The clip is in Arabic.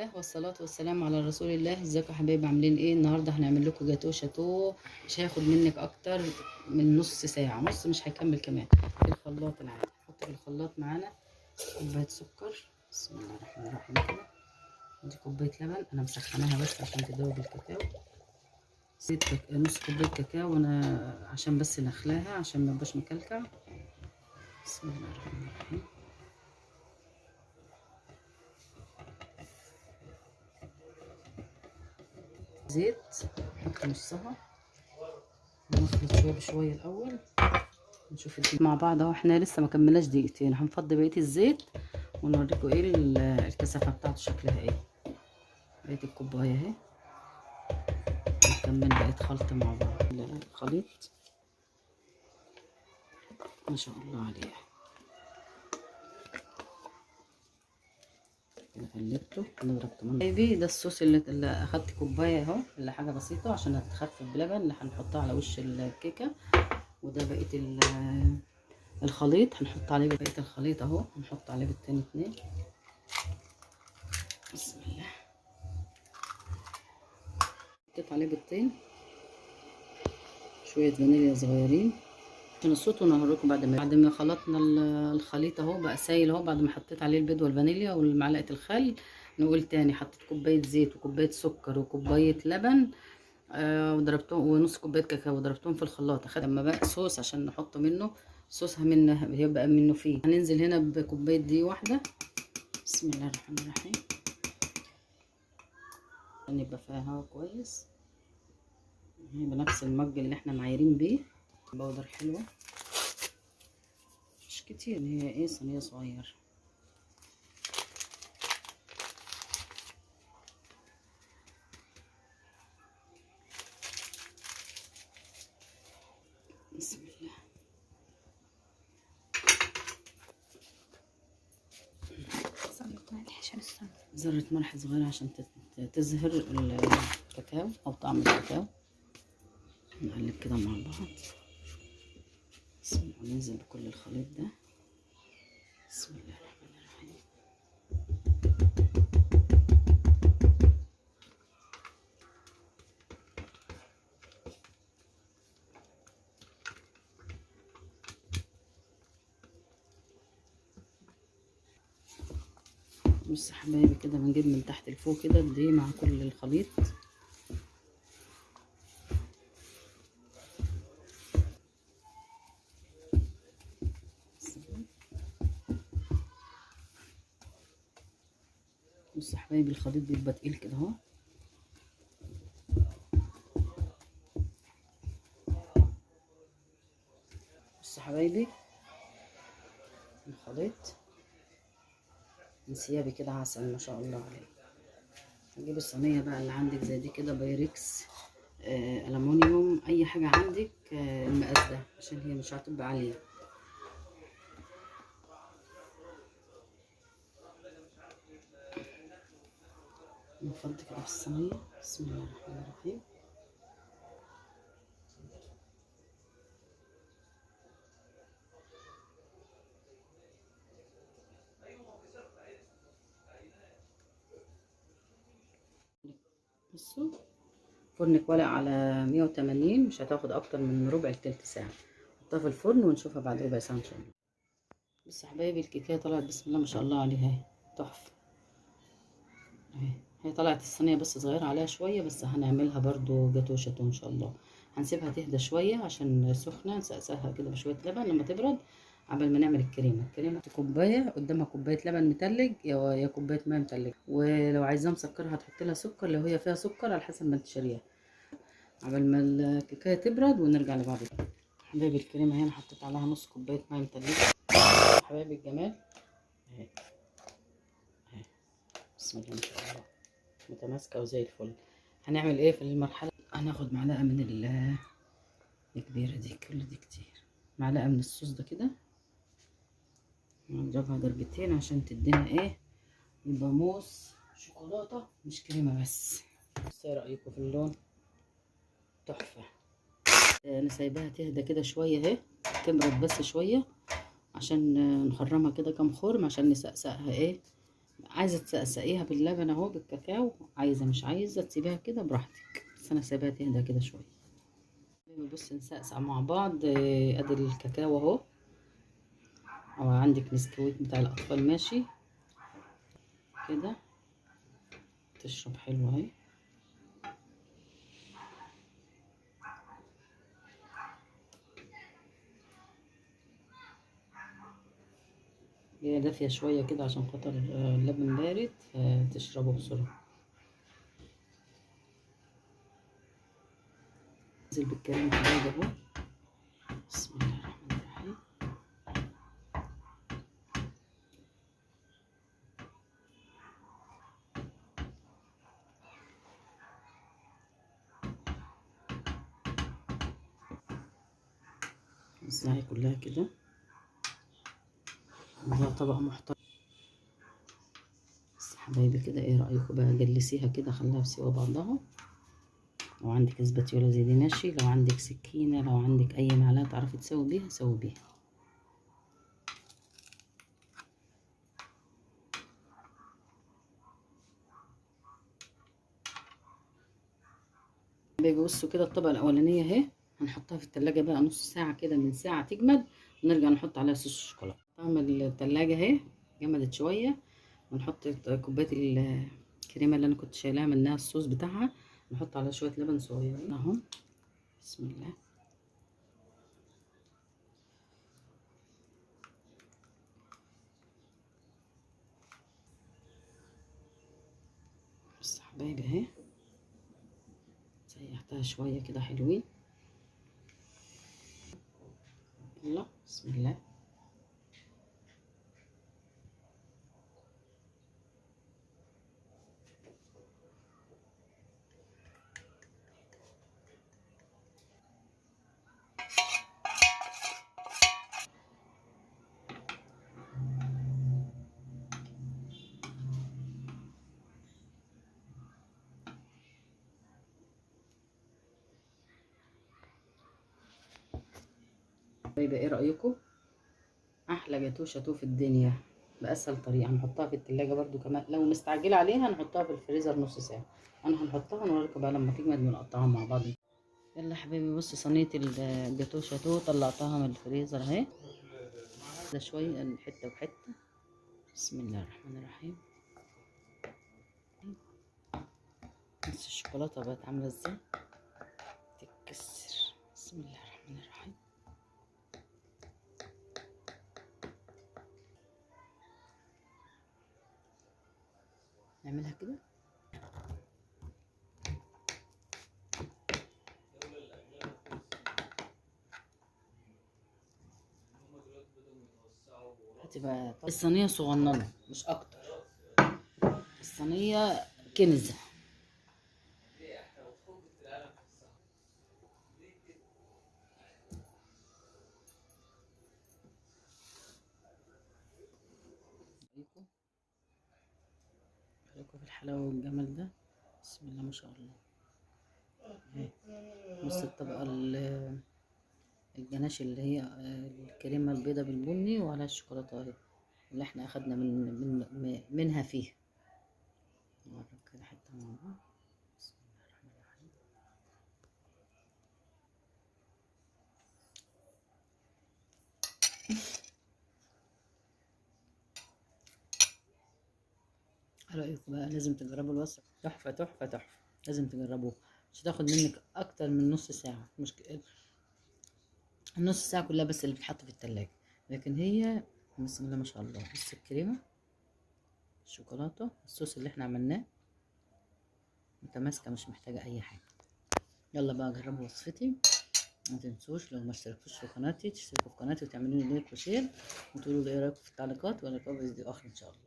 الله والصلاة والسلام على رسول الله. ازيكم يا حبايبي، عاملين ايه؟ النهارده هنعمل لكم جاتو شاتو. مش هياخد منك اكتر من نص ساعة، نص مش هيكمل كمان. في الخلاط العادي نحط في الخلاط معانا كوباية سكر، بسم الله الرحمن الرحيم كده. ودي كوباية لبن انا مسخناها بس عشان تدوب الكاكاو. نص كوباية كاكاو انا عشان بس نخلاها عشان ما يبقاش مكلكع. بسم الله الرحمن الرحيم. زيت نحط نصها ونخلط شويه بشويه الاول. نشوف الدقيق مع بعض اهو، احنا لسه ما كملناش دقيقتين. هنفضي بقيه الزيت ونوريكم ايه الكثافه بتاعته شكلها ايه. بقيه الكوبايه اهي. نكمل بقيه خلط مع بعض الخليط. ما شاء الله عليه. قلبته نضرب كمان حبيبي. ده الصوص اللي اخدت كوبايه اهو، اللي حاجه بسيطه عشان هتخفف بلبن اللي هنحطها على وش الكيكه. وده بقيه الخليط هنحط عليه بقيه الخليط اهو. هنحط عليه بالتاني اتنين. بسم الله. حطيت عليه بيضتين، شويه فانيليا صغيرين عشان الصوت، ونهركم بعد ما خلطنا الخليط اهو بقى سايل اهو. بعد ما حطيت عليه البيض والفانيليا والمعلقه الخل، نقول تاني حطيت كوبايه زيت وكوبايه سكر وكوبايه لبن وضربتهم، ونص كوبايه كاكاو وضربتهم في الخلاط. اخد اما بقى صوص عشان نحط منه صوصها منه، هيبقى منه فيه. هننزل هنا بكوبايه دقيق واحده. بسم الله الرحمن الرحيم عشان يبقى فيها هوا كويس. هي بنفس المج اللي احنا معايرين بيه. بودر حلوه مش كتير، هي ايه صينيه صغيره. بسم الله. ذرة ملح صغيرة عشان تزهر الكاكاو أو طعم الكاكاو. نقلب كده مع بعض. بسم الله. ننزل بكل الخليط ده. بسم الله الرحمن الرحيم. بص يا حبايبي كده بنجيب من تحت لفوق كده دي مع كل الخليط. بص يا حبايبي الخليط بيبقى تقيل كده اهو. بص يا حبايبي الخليط انسيابي كده عسل ما شاء الله عليه. نجيب الصينيه بقى اللي عندك زي دي كده، بايركس ألمونيوم، اي حاجه عندك المقاس ده عشان هي مش هتبقى عاليه. نفضي كده في الصينيه. بسم الله الرحمن الرحيم. بصوا فرنك ولع على 180، مش هتاخد اكتر من ربع لتلت ساعه. نحطها في الفرن ونشوفها بعد ربع ساعه ان شاء الله. بص يا حبايبي الكيكه طلعت بسم الله ما شاء الله عليها اهي، تحفه اهي. هي طلعت الصينيه بس صغيره عليها شويه، بس هنعملها برضو جاتو شاتو ان شاء الله. هنسيبها تهدى شويه عشان سخنه، نسقسها كده بشويه لبن لما تبرد قبل ما نعمل الكريمه. كوبايه قدامها كوبايه لبن متلج يا كوبايه ميه متلج. ولو عايزاها مسكره هتحط لها سكر، لو هي فيها سكر على حسب ما انت شاريها، قبل ما الكيكه تبرد ونرجع لبعض. حبايبي الكريمه هنا حطيت عليها نص كوبايه ميه متلجه. حبايبي الجمال اهي اهي. بسم الله ما شاء الله متماسكه وزي الفل. هنعمل ايه في المرحله؟ هناخد معلقه من الكبيره دي، كل دي كتير، معلقه من الصوص ده كده، نضربها ضربتين عشان تدينا ايه، يبقى موس شوكولاته مش كريمه بس. ايه رايكم في اللون؟ تحفه. انا سايباها تهدى كده شويه اهي، تبرد بس شويه عشان نخرمها كده كام خرم عشان نسقسقها ايه عايزه تسقسقيها باللبن اهو بالكاكاو، عايزه مش عايزه تسيبيها كده براحتك، بس انا سايباها تهدى كده شويه. بص نسقسق مع بعض. ادي الكاكاو اهو، او عندك نسكويك بتاع الاطفال ماشي كده، تشرب حلو اهي. هي دافيه شويه كده عشان خاطر اللبن بارد، تشربه بسرعه. انزل بالكريم كده اهو. بسم الله الرحمن الرحيم. وزعي كلها كده، ده طبق محترم. بس حبايبي كده، ايه رأيكم بقى؟ جلسيها كده، خليها بسوا بعضها. لو عندك اسباتيولا زي دي ماشي، لو عندك سكينة، لو عندك اي معلقة تعرفي تسوي بيها سوي بيها. حبايبي بصوا كده، الطبقة الأولانية اهي، هنحطها في التلاجة بقى نص ساعة كده، من ساعة تجمد، ونرجع نحط عليها صوص الشوكولاتة. تعمل التلاجة اهي جمدت شوية، ونحط كوباية الكريمة اللي انا كنت شايلاها منها الصوص بتاعها، نحط عليها شوية لبن صغيرين اهو. بسم الله. بس حبايبي اهي، سيحتها شوية كده حلوين. يلا بسم الله. طيب ايه رأيكم؟ احلى جاتوه شاتوه في الدنيا باسهل طريقة. هنحطها في التلاجة برضو كمان، لو مستعجلة عليها نحطها في الفريزر نص ساعة. انا هنحطها ونوريكم بقى لما تجمد ونقطعها مع بعض. يلا يا حبايبي بصوا، صينية الجاتوه شاتوه طلعتها من الفريزر اهي، ده شوية حتة وحتة. بسم الله الرحمن الرحيم. بص الشوكولاتة بقت عاملة ازاي، تتكسر. بسم الله الرحمن الرحيم. نعملها كده. هتبقى الصينية صغننة مش اكتر، الصينية كنزة. عليكم في الحلاوة والجمال ده. بسم الله ما شاء الله. اهي بص الطبقة الجناش اللي هي الكريمة البيضة بالبني، وعلى الشوكولاتة اهي اللي احنا اخدنا منها فيها. نقرب كده حتة مع بعض. بسم الله الرحمن الرحيم. ايه رأيكم بقى؟ لازم تجربوا الوصفة، تحفة تحفة تحفة، لازم تجربوها. مش هتاخد منك اكتر من نص ساعة، مش النص ساعة كلها بس اللي بتحط في التلاجة، لكن هي بسم الله ما شاء الله. بص الكريمة، الشوكولاتة، الصوص اللي احنا عملناه متماسكة، مش محتاجة اي حاجة. يلا بقى جربوا وصفتي. ما تنسوش لو ما اشتركتوش في قناتي تشتركوا في قناتي وتعملوا لي لايك وشير، وتقولوا لي ايه رايكم في التعليقات، وانا في فيديو اخر ان شاء الله.